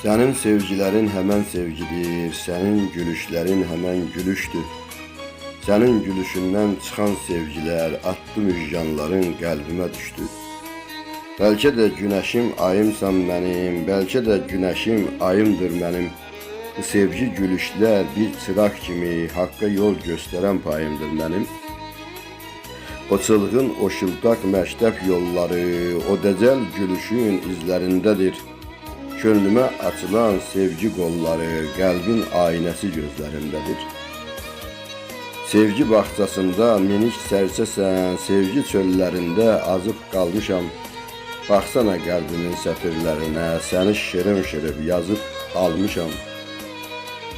Senin sevgilerin hemen sevgidir, senin gülüşlerin hemen gülüştür. Senin gülüşünden çıkan sevgiler attı müjganların kalbime düştü. Belki de güneşim ayımsan benim, belki de güneşim ayımdır benim. Bu sevgi gülüşler bir çırak kimi hakka yol gösteren payımdır benim. O çılgın, o şıldak məktəb yolları, o decəl gülüşün izlerindedir. Könlümə açılan sevgi qolları, qəlbin aynəsi gözlərindedir. Sevgi bağçasında minik sərsəsən, sevgi çöllərində azıb qalmışam. Baxsana qəlbimin sətirlərinə, səni şirin-şirin yazıb almışam.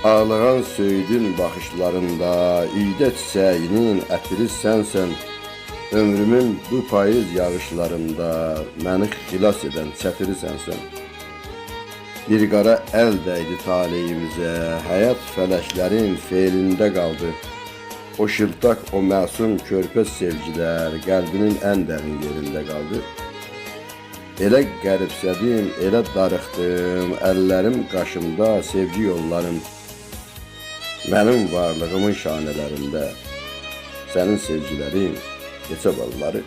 Ağlayan söydün baxışlarında, iydə çiçəyinin ətiri sənsən. Ömrümün bu payız yağışlarında məni xilas edən çətiri sənsən. Bir qara əl dəydi taleyimizə, həyat fələklərin feilində qaldı. O şıltaq, o məsum körpə sevgilər qəlbinin ən dərin yerində qaldı. Elə qəribsədim, elə darıxdım, əllərim qaşımda sevgi yollarım. Mənim varlığımın şanələrində sənin sevgilərin, neçə balları.